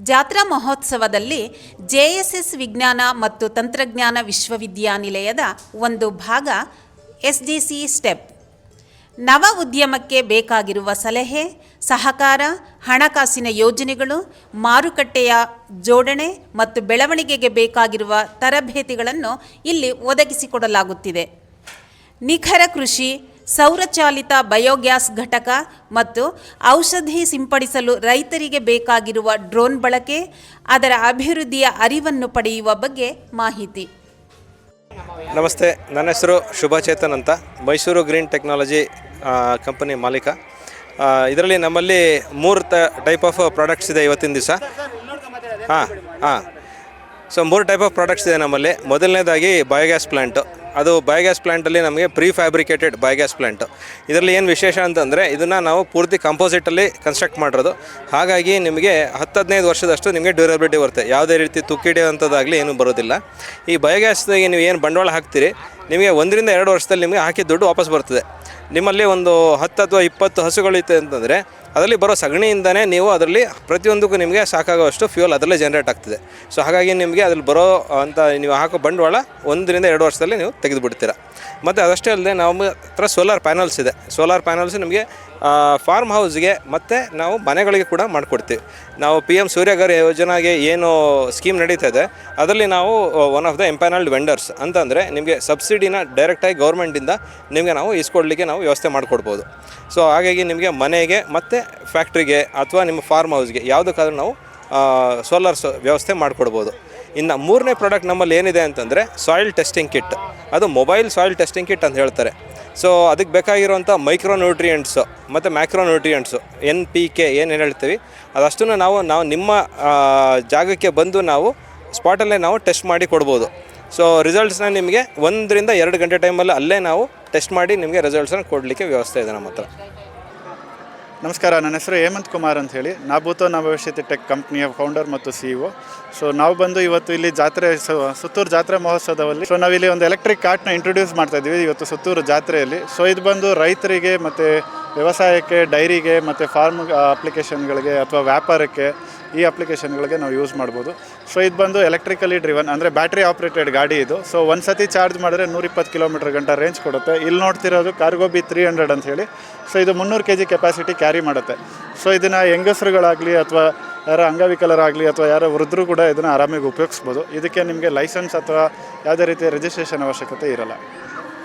ಜಾತ್ರಾ ಮಹೋತ್ಸವದಲ್ಲಿ JSS ವಿಜ್ಞಾನ ಮತ್ತು ತಂತ್ರಜ್ಞಾನ ವಿಶ್ವವಿದ್ಯಾನಿಲಯದ ಒಂದು ಭಾಗ SDC ಸ್ಟೆಪ್. ನವ ಉದ್ಯಮಕ್ಕೆ ಬೇಕಾಗಿರುವ ಸಲಹೆ, ಸಹಕಾರ, ಹಣಕಾಸಿನ ಯೋಜನೆಗಳು, ಮಾರುಕಟ್ಟೆಯ ಜೋಡಣೆ ಮತ್ತು ಬೆಳವಣಿಗೆಗೆ ಬೇಕಾಗಿರುವ ತರಬೇತಿಗಳನ್ನು ಇಲ್ಲಿ ಒದಗಿಸಿಕೊಡಲಾಗುತ್ತಿದೆ. ನಿಖರ ಕೃಷಿ, ಸೌರಚಾಲಿತ ಬಯೋಗ್ಯಾಸ್ ಘಟಕ ಮತ್ತು ಔಷಧಿ ಸಿಂಪಡಿಸಲು ರೈತರಿಗೆ ಬೇಕಾಗಿರುವ ಡ್ರೋನ್ ಬಳಕೆ, ಅದರ ಅಭಿವೃದ್ಧಿಯ ಅರಿವನ್ನು ಪಡೆಯುವ ಬಗ್ಗೆ ಮಾಹಿತಿ. ನಮಸ್ತೆ, ನನ್ನ ಹೆಸರು ಶುಭಚೇತನ್ ಅಂತ, ಮೈಸೂರು ಗ್ರೀನ್ ಟೆಕ್ನಾಲಜಿ ಕಂಪನಿ ಮಾಲೀಕ. ಇದರಲ್ಲಿ ನಮ್ಮಲ್ಲಿ 3 ಟೈಪ್ ಆಫ್ ಪ್ರಾಡಕ್ಟ್ಸ್ ಇದೆ ಇವತ್ತಿನ ದಿವಸ. ಸೊ 3 ಟೈಪ್ ಆಫ್ ಪ್ರಾಡಕ್ಟ್ಸ್ ಇದೆ ನಮ್ಮಲ್ಲಿ. ಮೊದಲನೇದಾಗಿ ಬಯೋಗ್ಯಾಸ್ ಪ್ಲ್ಯಾಂಟು. ಅದು ಬಯೋಗ್ಯಾಸ್ ಪ್ಲ್ಯಾಂಟಲ್ಲಿ ನಮಗೆ ಪ್ರೀ ಫ್ಯಾಬ್ರಿಕೇಟೆಡ್ ಬಯೋಗ್ಯಾಸ್ ಪ್ಲ್ಯಾಂಟು. ಇದರಲ್ಲಿ ಏನು ವಿಶೇಷ ಅಂತಂದರೆ ಇದನ್ನು ನಾವು ಪೂರ್ತಿ ಕಂಪೋಸಿಟಲ್ಲಿ ಕನ್ಸ್ಟ್ರಕ್ಟ್ ಮಾಡಿರೋದು. ಹಾಗಾಗಿ ನಿಮಗೆ 10-15 ವರ್ಷದಷ್ಟು ನಿಮಗೆ ಡ್ಯೂರಬಿಲಿಟಿ ಬರುತ್ತೆ. ಯಾವುದೇ ರೀತಿ ತುಕ್ಕಿಡಿಯೋಂಥದ್ದಾಗಲಿ ಏನೂ ಬರೋದಿಲ್ಲ. ಈ ಬಯೋಗ್ಯಾಸ್ದಾಗಿ ನೀವು ಏನು ಬಂಡವಾಳ ಹಾಕ್ತೀರಿ, ನಿಮಗೆ 1-2 ವರ್ಷದಲ್ಲಿ ನಿಮಗೆ ಹಾಕಿದ ದುಡ್ಡು ವಾಪಸ್ ಬರ್ತದೆ. ನಿಮ್ಮಲ್ಲಿ ಒಂದು 10 ಅಥವಾ 20 ಹಸುಗಳಿತ್ತು ಅಂತಂದರೆ ಅದರಲ್ಲಿ ಬರೋ ಸಗಣಿಯಿಂದನೇ ನೀವು ಅದರಲ್ಲಿ ಪ್ರತಿಯೊಂದಕ್ಕೂ ನಿಮಗೆ ಸಾಕಾಗುವಷ್ಟು ಫ್ಯೂಯಲ್ ಅದರಲ್ಲೇ ಜನ್ರೇಟ್ ಆಗ್ತದೆ. ಸೊ ಹಾಗಾಗಿ ನಿಮಗೆ ಅದ್ರಲ್ಲಿ ಬರೋ ಅಂತ ನೀವು ಹಾಕೋ ಬಂಡವಾಳ 1-2 ವರ್ಷದಲ್ಲಿ ನೀವು ತೆಗೆದುಬಿಡ್ತೀರ. ಮತ್ತು ಅದಷ್ಟೇ ಅಲ್ಲದೆ ನಮ್ಮ ಹತ್ರ ಸೋಲಾರ್ ಪ್ಯಾನಲ್ಸ್ ಇದೆ. ಸೋಲಾರ್ ಪ್ಯಾನಲ್ಸ್ ನಿಮಗೆ ಫಾರ್ಮ್ ಹೌಸ್ಗೆ ಮತ್ತು ನಾವು ಮನೆಗಳಿಗೆ ಕೂಡ ಮಾಡಿಕೊಡ್ತೀವಿ. ನಾವು PM ಸೂರ್ಯಘರ್ ಯೋಜನೆಗೆ ಏನು ಸ್ಕೀಮ್ ನಡೀತಾ ಇದೆ ಅದರಲ್ಲಿ ನಾವು ಒನ್ ಆಫ್ ದ ಎಂಪ್ಯಾನಲ್ಡ್ ವೆಂಡರ್ಸ್ ಅಂತಂದರೆ ನಿಮಗೆ ಸಬ್ಸಿಡಿನ ಡೈರೆಕ್ಟಾಗಿ ಗೌರ್ಮೆಂಟಿಂದ ನಿಮಗೆ ನಾವು ಇಸ್ಕೊಡ್ಲಿಕ್ಕೆ ನಾವು ವ್ಯವಸ್ಥೆ ಮಾಡಿಕೊಡ್ಬೋದು. ಸೊ ಹಾಗಾಗಿ ನಿಮಗೆ ಮನೆಗೆ ಮತ್ತು ಫ್ಯಾಕ್ಟ್ರಿಗೆ ಅಥವಾ ನಿಮ್ಮ ಫಾರ್ಮ್ ಹೌಸ್ಗೆ ಯಾವುದಕ್ಕಾದ್ರೂ ನಾವು ಸೋಲಾರ್ ವ್ಯವಸ್ಥೆ ಮಾಡಿಕೊಡ್ಬೋದು. ಇನ್ನು 3ನೇ ಪ್ರಾಡಕ್ಟ್ ನಮ್ಮಲ್ಲಿ ಏನಿದೆ ಅಂತಂದರೆ ಸಾಯಿಲ್ ಟೆಸ್ಟಿಂಗ್ ಕಿಟ್. ಅದು ಮೊಬೈಲ್ ಸಾಯಿಲ್ ಟೆಸ್ಟಿಂಗ್ ಕಿಟ್ ಅಂತ ಹೇಳ್ತಾರೆ. ಸೊ ಅದಕ್ಕೆ ಬೇಕಾಗಿರುವಂಥ ಮೈಕ್ರೋ ನ್ಯೂಟ್ರಿಯೆಂಟ್ಸು ಮತ್ತು ಮ್ಯಾಕ್ರೋ ನ್ಯೂಟ್ರಿಯೆಂಟ್ಸು NPK ಏನೇನು ಹೇಳ್ತೀವಿ ಅದಷ್ಟನ್ನು ನಾವು ನಿಮ್ಮ ಜಾಗಕ್ಕೆ ಬಂದು ನಾವು ಸ್ಪಾಟಲ್ಲೇ ನಾವು ಟೆಸ್ಟ್ ಮಾಡಿ ಕೊಡ್ಬೋದು. ಸೊ ರಿಸಲ್ಟ್ಸ್ನ ನಿಮಗೆ 1-2 ಗಂಟೆ ಟೈಮಲ್ಲಿ ಅಲ್ಲೇ ನಾವು ಟೆಸ್ಟ್ ಮಾಡಿ ನಿಮಗೆ ರಿಸಲ್ಟ್ಸನ್ನು ಕೊಡಲಿಕ್ಕೆ ವ್ಯವಸ್ಥೆ ಇದೆ ನಮ್ಮ ಹತ್ರ. ನಮಸ್ಕಾರ, ನನ್ನ ಹೆಸರು ಹೇಮಂತ್ ಕುಮಾರ್ ಅಂತ ಹೇಳಿ. ನಾಭೂತೋ ನವಭವಿಷ್ಯತಿ ಟೆಕ್ ಕಂಪ್ನಿಯ ಫೌಂಡರ್ ಮತ್ತು CEO. ಸೊ ನಾವು ಬಂದು ಇವತ್ತು ಇಲ್ಲಿ ಸುತ್ತೂರು ಜಾತ್ರೆ ಮಹೋತ್ಸವದಲ್ಲಿ ನಾವಿಲ್ಲಿ ಒಂದು ಎಲೆಕ್ಟ್ರಿಕ್ ಕಾರ್ಟ್ನ ಇಂಟ್ರೊಡ್ಯೂಸ್ ಮಾಡ್ತಾ ಇದ್ದೀವಿ ಇವತ್ತು ಸುತ್ತೂರು ಜಾತ್ರೆಯಲ್ಲಿ. ಸೊ ಇದು ಬಂದು ರೈತರಿಗೆ ಮತ್ತು ವ್ಯವಸಾಯಕ್ಕೆ, ಡೈರಿಗೆ ಮತ್ತು ಫಾರ್ಮ್ ಅಪ್ಲಿಕೇಶನ್ಗಳಿಗೆ ಅಥವಾ ವ್ಯಾಪಾರಕ್ಕೆ ಈ ಅಪ್ಲಿಕೇಶನ್ಗಳಿಗೆ ನಾವು ಯೂಸ್ ಮಾಡ್ಬೋದು. ಸೊ ಇದು ಬಂದು ಎಲೆಕ್ಟ್ರಿಕಲಿ ಡ್ರಿವನ್ ಅಂದರೆ ಬ್ಯಾಟ್ರಿ ಆಪ್ರೇಟೆಡ್ ಗಾಡಿ ಇದು. ಸೊ ಒಂದು ಸತಿ ಚಾರ್ಜ್ ಮಾಡಿದ್ರೆ 120 ಕಿಲೋಮೀಟರ್ ಗಂಟ ರೇಂಜ್ ಕೊಡುತ್ತೆ. ಇಲ್ಲಿ ನೋಡ್ತಿರೋದು ಕಾರ್ಗೋ ಬಿ 300 ಅಂತ ಹೇಳಿ. ಸೊ ಇದು 300 kg ಕೆಪಾಸಿಟಿ ಕ್ಯಾರಿ ಮಾಡುತ್ತೆ. ಸೊ ಇದನ್ನು ಹೆಂಗಸರುಗಳಾಗಲಿ ಅಥವಾ ಯಾರೋ ಅಂಗವಿಕಲರಾಗಲಿ ಅಥವಾ ಯಾರೋ ವೃದ್ಧರು ಕೂಡ ಇದನ್ನು ಆರಾಮಾಗಿ ಉಪಯೋಗಿಸ್ಬೋದು. ಇದಕ್ಕೆ ನಿಮಗೆ ಲೈಸೆನ್ಸ್ ಅಥವಾ ಯಾವುದೇ ರೀತಿಯ ರಿಜಿಸ್ಟ್ರೇಷನ್ ಅವಶ್ಯಕತೆ ಇರಲ್ಲ.